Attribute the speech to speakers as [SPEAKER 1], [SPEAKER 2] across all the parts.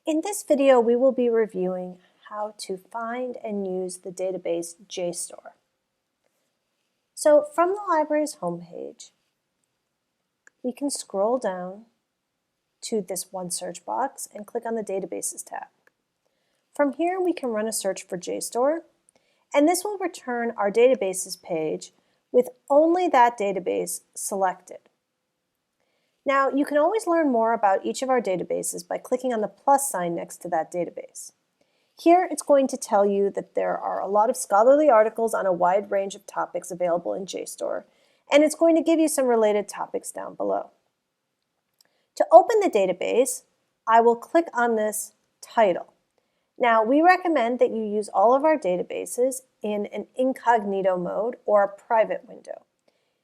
[SPEAKER 1] In this video, we will be reviewing how to find and use the database JSTOR. So from the library's homepage, we can scroll down to this one search box and click on the Databases tab. From here, we can run a search for JSTOR, and this will return our databases page with only that database selected. Now, you can always learn more about each of our databases by clicking on the plus sign next to that database. Here, it's going to tell you that there are a lot of scholarly articles on a wide range of topics available in JSTOR, and it's going to give you some related topics down below. To open the database, I will click on this title. Now, we recommend that you use all of our databases in an incognito mode or a private window.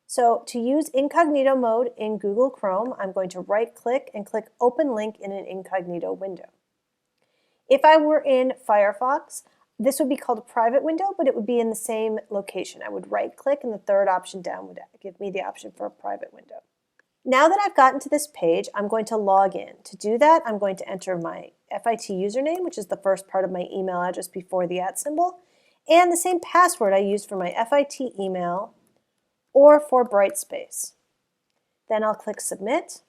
[SPEAKER 1] So to use incognito mode in Google Chrome, I'm going to right-click and click Open Link in an incognito window. If I were in Firefox, this would be called a private window, but it would be in the same location. I would right-click and the third option down would give me the option for a private window. Now that I've gotten to this page, I'm going to log in. To do that, I'm going to enter my FIT username, which is the first part of my email address before the @ symbol, and the same password I used for my FIT email or for Brightspace. Then I'll click Submit,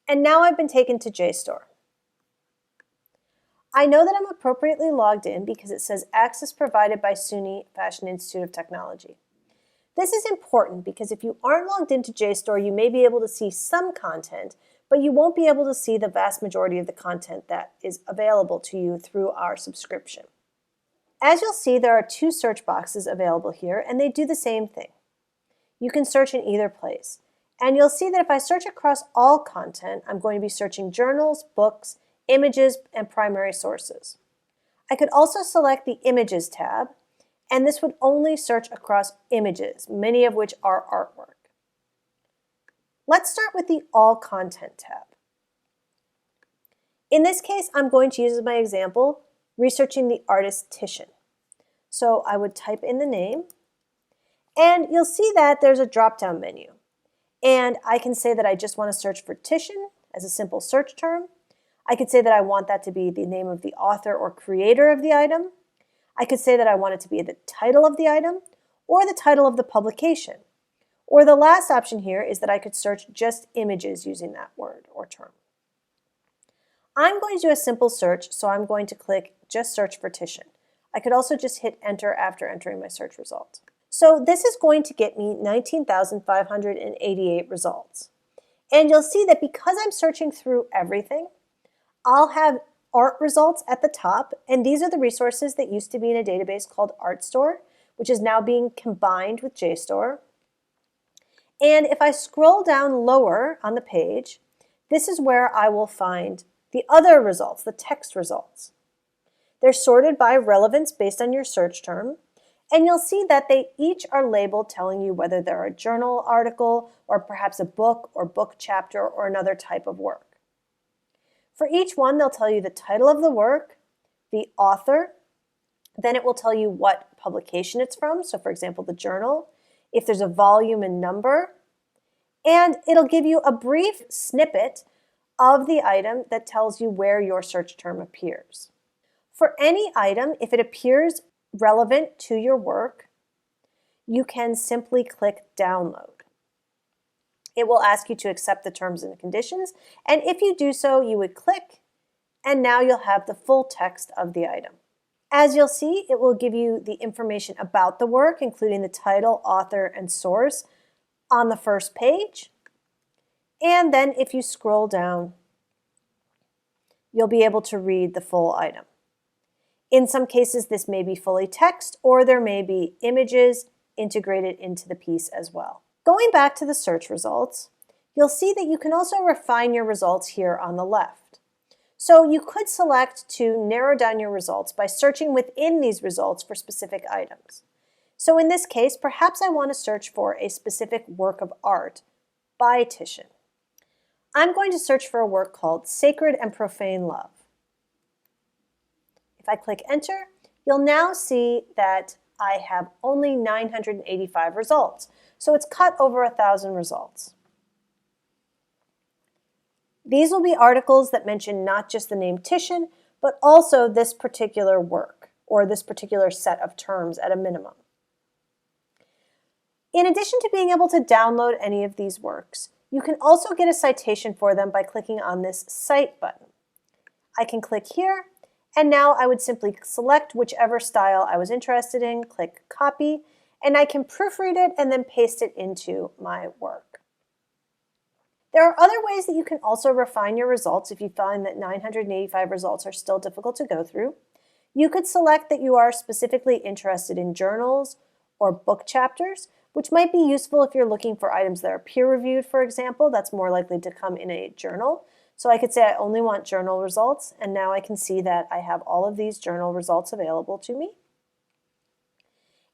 [SPEAKER 1] and now I've been taken to JSTOR. I know that I'm appropriately logged in because it says access provided by SUNY Fashion Institute of Technology. This is important because if you aren't logged into JSTOR, you may be able to see some content, but you won't be able to see the vast majority of the content that is available to you through our subscription. As you'll see, there are two search boxes available here, and they do the same thing. You can search in either place. And you'll see that if I search across all content, I'm going to be searching journals, books, images, and primary sources. I could also select the Images tab, and this would only search across images, many of which are artwork. Let's start with the All Content tab. In this case, I'm going to use as my example, researching the artist Titian. So I would type in the name, and you'll see that there's a drop-down menu. And I can say that I just want to search for Titian as a simple search term. I could say that I want that to be the name of the author or creator of the item. I could say that I want it to be the title of the item or the title of the publication. Or the last option here is that I could search just images using that word or term. I'm going to do a simple search, so I'm going to click Just Search for Titian. I could also just hit Enter after entering my search result. So this is going to get me 19,588 results. And you'll see that because I'm searching through everything, I'll have art results at the top, and these are the resources that used to be in a database called ArtStore, which is now being combined with JSTOR. And if I scroll down lower on the page, this is where I will find the other results, the text results. They're sorted by relevance based on your search term. And you'll see that they each are labeled telling you whether they're a journal article or perhaps a book or book chapter or another type of work. For each one, they'll tell you the title of the work, the author, then it will tell you what publication it's from, so for example, the journal, if there's a volume and number, and it'll give you a brief snippet of the item that tells you where your search term appears. For any item, if it appears relevant to your work, you can simply click Download. It will ask you to accept the terms and conditions, and if you do so, you would click, and now you'll have the full text of the item. As you'll see, it will give you the information about the work, including the title, author, and source on the first page. And then if you scroll down, you'll be able to read the full item. In some cases, this may be fully text, or there may be images integrated into the piece as well. Going back to the search results, you'll see that you can also refine your results here on the left. So you could select to narrow down your results by searching within these results for specific items. So in this case, perhaps I want to search for a specific work of art by Titian. I'm going to search for a work called Sacred and Profane Love. If I click Enter, you'll now see that I have only 985 results. So it's cut over 1,000 results. These will be articles that mention not just the name Titian, but also this particular work, or this particular set of terms at a minimum. In addition to being able to download any of these works, you can also get a citation for them by clicking on this Cite button. I can click here, and now I would simply select whichever style I was interested in, click Copy, and I can proofread it and then paste it into my work. There are other ways that you can also refine your results if you find that 985 results are still difficult to go through. You could select that you are specifically interested in journals or book chapters, which might be useful if you're looking for items that are peer-reviewed, for example. That's more likely to come in a journal. So I could say I only want journal results, and now I can see that I have all of these journal results available to me.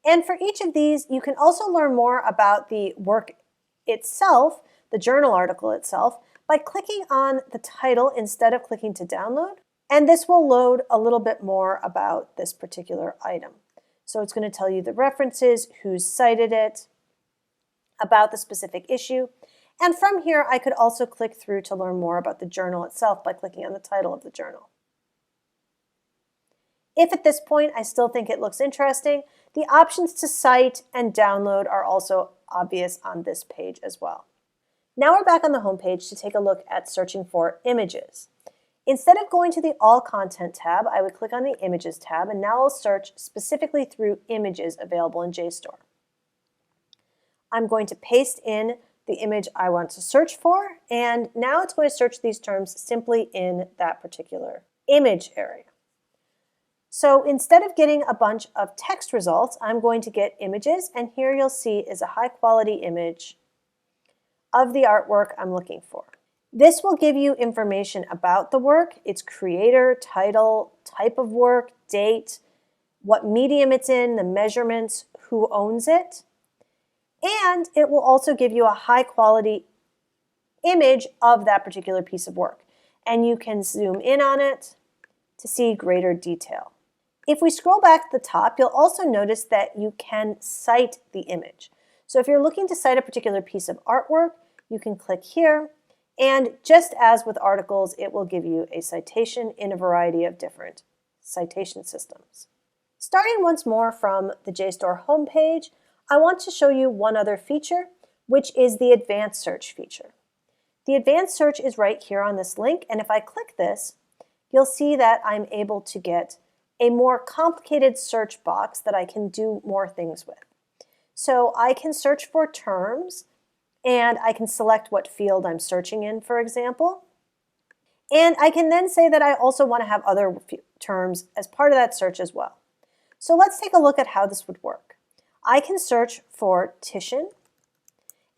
[SPEAKER 1] And for each of these, you can also learn more about the work itself, the journal article itself, by clicking on the title instead of clicking to download. And this will load a little bit more about this particular item. So it's going to tell you the references, who's cited it, about the specific issue. And from here, I could also click through to learn more about the journal itself by clicking on the title of the journal. If at this point I still think it looks interesting, the options to cite and download are also obvious on this page as well. Now we're back on the home page to take a look at searching for images. Instead of going to the All Content tab, I would click on the Images tab, and now I'll search specifically through images available in JSTOR. I'm going to paste in the image I want to search for, and now it's going to search these terms simply in that particular image area. So instead of getting a bunch of text results, I'm going to get images, and here you'll see is a high-quality image of the artwork I'm looking for. This will give you information about the work, its creator, title, type of work, date, what medium it's in, the measurements, who owns it, and it will also give you a high-quality image of that particular piece of work. And you can zoom in on it to see greater detail. If we scroll back to the top, you'll also notice that you can cite the image. So if you're looking to cite a particular piece of artwork, you can click here, and just as with articles, it will give you a citation in a variety of different citation systems. Starting once more from the JSTOR homepage, I want to show you one other feature, which is the advanced search feature. The advanced search is right here on this link, and if I click this, you'll see that I'm able to get a more complicated search box that I can do more things with. So I can search for terms, and I can select what field I'm searching in, for example. And I can then say that I also want to have other terms as part of that search as well. So let's take a look at how this would work. I can search for Titian,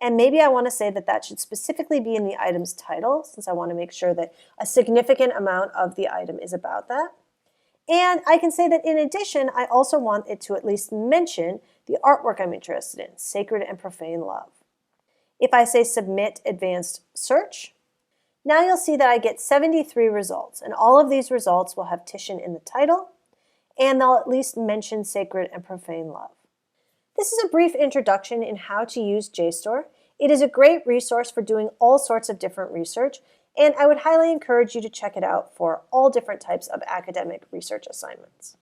[SPEAKER 1] and maybe I want to say that that should specifically be in the item's title, since I want to make sure that a significant amount of the item is about that. And I can say that in addition, I also want it to at least mention the artwork I'm interested in, Sacred and Profane Love. If I say Submit Advanced Search, now you'll see that I get 73 results, and all of these results will have Titian in the title, and they'll at least mention Sacred and Profane Love. This is a brief introduction in how to use JSTOR. It is a great resource for doing all sorts of different research, and I would highly encourage you to check it out for all different types of academic research assignments.